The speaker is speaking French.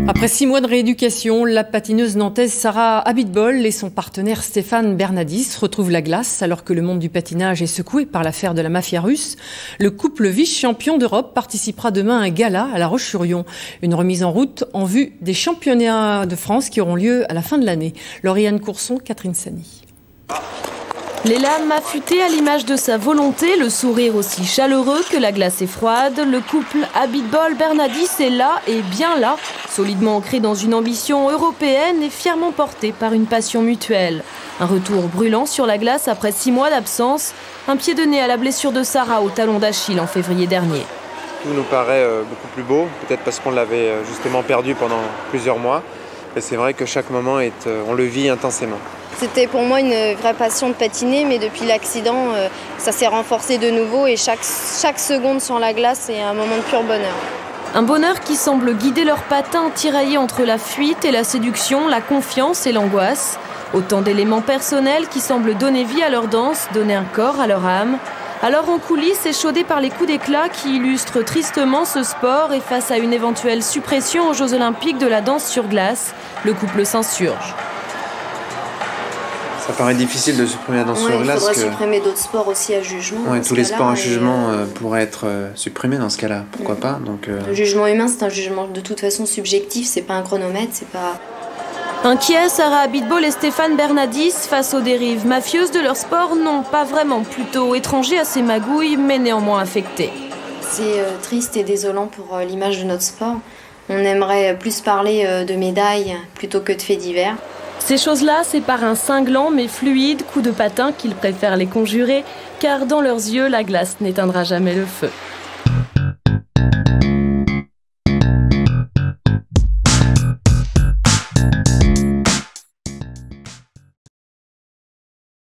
Après 6 mois de rééducation, la patineuse nantaise Sarah Abitbol et son partenaire Stéphane Bernadis retrouvent la glace alors que le monde du patinage est secoué par l'affaire de la mafia russe. Le couple vice-champion d'Europe participera demain à un gala à La Roche-sur-Yon. Une remise en route en vue des championnats de France qui auront lieu à la fin de l'année. Lauriane Courson, Catherine Sani. Les lames affûtées à l'image de sa volonté, le sourire aussi chaleureux que la glace est froide, le couple Abitbol-Bernadis est là et bien là, solidement ancré dans une ambition européenne et fièrement porté par une passion mutuelle. Un retour brûlant sur la glace après 6 mois d'absence, un pied de nez à la blessure de Sarah au talon d'Achille en février dernier. Tout nous paraît beaucoup plus beau, peut-être parce qu'on l'avait justement perdu pendant plusieurs mois. Et c'est vrai que chaque moment, on le vit intensément. C'était pour moi une vraie passion de patiner, mais depuis l'accident, ça s'est renforcé de nouveau et chaque seconde sur la glace est un moment de pur bonheur. Un bonheur qui semble guider leurs patins tiraillés entre la fuite et la séduction, la confiance et l'angoisse. Autant d'éléments personnels qui semblent donner vie à leur danse, donner un corps à leur âme. Alors en coulisses, échaudés par les coups d'éclat qui illustrent tristement ce sport et face à une éventuelle suppression aux Jeux Olympiques de la danse sur glace, le couple s'insurge. Ça paraît difficile de supprimer la danse sur glace. Il faudrait supprimer d'autres sports aussi à jugement. Ouais, tous les sports à jugement pourraient être supprimés dans ce cas-là. Pourquoi pas donc, Le jugement humain, c'est un jugement de toute façon subjectif. C'est pas un chronomètre, c'est pas... Inquiets, Sarah Abitbol et Stéphane Bernadis face aux dérives mafieuses de leur sport, non, pas vraiment, plutôt étrangers à ces magouilles, mais néanmoins affectés. C'est triste et désolant pour l'image de notre sport. On aimerait plus parler de médailles plutôt que de faits divers. Ces choses-là, c'est par un cinglant mais fluide coup de patin qu'ils préfèrent les conjurer, car dans leurs yeux, la glace n'éteindra jamais le feu.